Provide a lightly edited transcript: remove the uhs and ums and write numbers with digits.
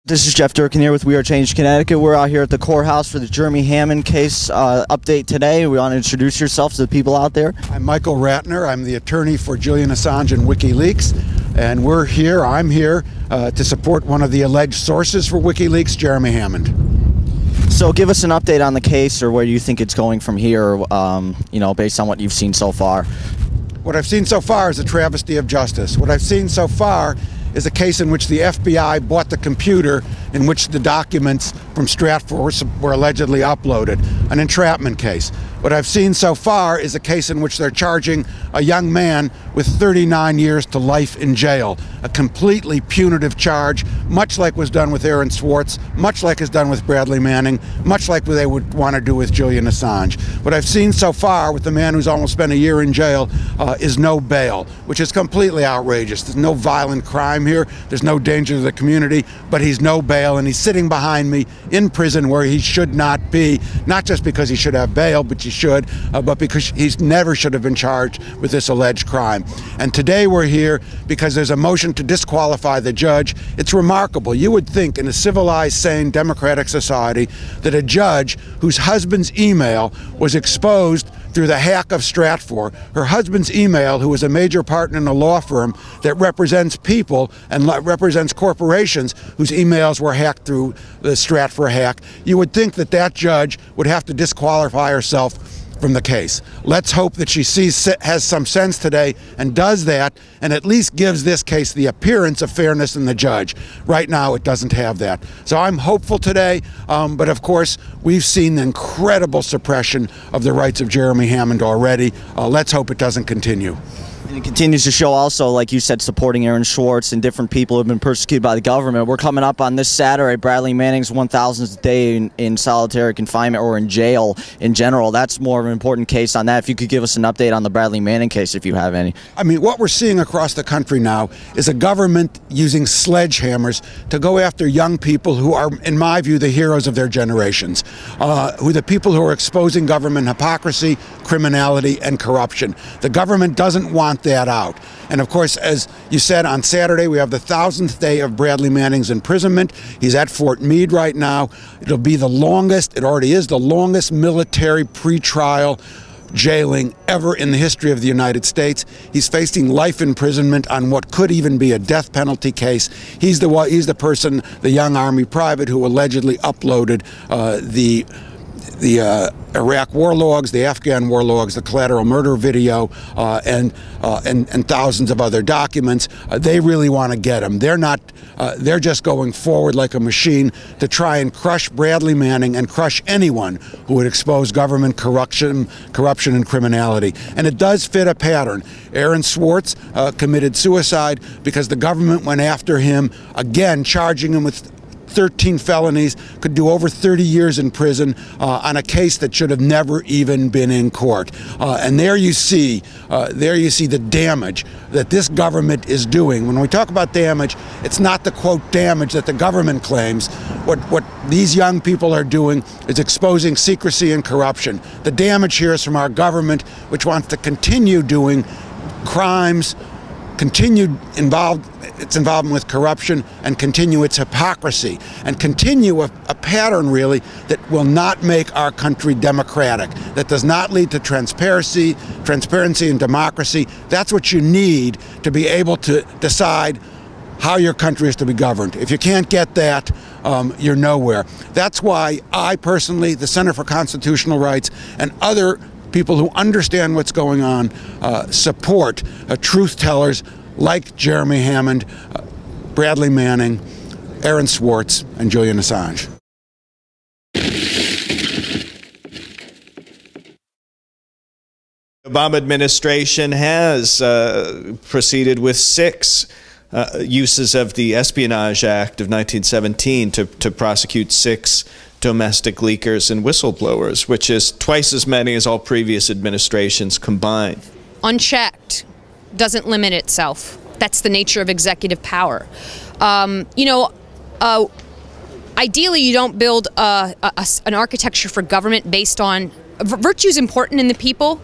This is Jeff Durkin here with We Are Change Connecticut. We're out here at the courthouse for the Jeremy Hammond case update today. We want to introduce yourself to the people out there. I'm Michael Ratner. I'm the attorney for Julian Assange and WikiLeaks. And I'm here to support one of the alleged sources for WikiLeaks, Jeremy Hammond. So give us an update on the case, or where you think it's going from here, based on what you've seen so far. What I've seen so far is a travesty of justice. What I've seen so far is a case in which the FBI bought the computer in which the documents from Stratford were allegedly uploaded, an entrapment case. What I've seen so far is a case in which they're charging a young man with 39 years to life in jail, a completely punitive charge, much like was done with Aaron Swartz, much like is done with Bradley Manning, much like what they would want to do with Julian Assange. What I've seen so far with the man who's almost spent a year in jail is no bail, which is completely outrageous. There's no violent crime here, there's no danger to the community, but he's no bail, and he's sitting behind me in prison where he should not be, not just because he should have bail, but he should, but because he never should have been charged with this alleged crime. And today we're here because there's a motion to disqualify the judge. It's remarkable. You would think in a civilized, sane, democratic society that a judge whose husband's email was exposed through the hack of Stratford, her husband's email, who was a major partner in a law firm that represents people and represents corporations whose emails were hacked through the Stratford hack, you would think that that judge would have to disqualify herself from the case. Let's hope that she has some sense today and does that, and at least gives this case the appearance of fairness in the judge. Right now it doesn't have that. So I'm hopeful today, but of course we've seen the incredible suppression of the rights of Jeremy Hammond already. Let's hope it doesn't continue. And it continues to show also, like you said, supporting Aaron Swartz and different people who have been persecuted by the government. We're coming up on this Saturday, Bradley Manning's 1,000th day in solitary confinement or in jail in general. That's more of an important case on that. If you could give us an update on the Bradley Manning case, if you have any. I mean, what we're seeing across the country now is a government using sledgehammers to go after young people who are, in my view, the heroes of their generations, who are the people who are exposing government hypocrisy, criminality, and corruption. The government doesn't want that out. And of course, as you said, on Saturday we have the 1,000th day of Bradley Manning's imprisonment. He's at Fort Meade right now. It'll be the longest, it already is the longest military pretrial jailing ever in the history of the United States. He's facing life imprisonment on what could even be a death penalty case. He's the person, the young Army private who allegedly uploaded the Iraq war logs, the Afghan war logs, the collateral murder video, and thousands of other documents. They really want to get him. They're just going forward like a machine to try and crush Bradley Manning and crush anyone who would expose government corruption and criminality. And it does fit a pattern. Aaron Swartz committed suicide because the government went after him, again charging him with 13 felonies, could do over 30 years in prison on a case that should have never even been in court. And there you see the damage that this government is doing. When we talk about damage, it's not the quote damage that the government claims. What these young people are doing is exposing secrecy and corruption. The damage here is from our government, which wants to continue doing crimes, continue its involvement with corruption, and continue its hypocrisy, and continue a pattern really that will not make our country democratic, that does not lead to transparency and democracy. That's what you need to be able to decide how your country is to be governed. If you can't get that, you're nowhere. That's why I personally, the Center for Constitutional Rights, and other people who understand what's going on support truth tellers like Jeremy Hammond, Bradley Manning, Aaron Swartz, and Julian Assange. The Obama administration has proceeded with 6 uses of the Espionage Act of 1917 to prosecute 6 domestic leakers and whistleblowers, which is twice as many as all previous administrations combined. Unchecked doesn't limit itself. That's the nature of executive power. Ideally, you don't build an architecture for government based on virtue is important in the people,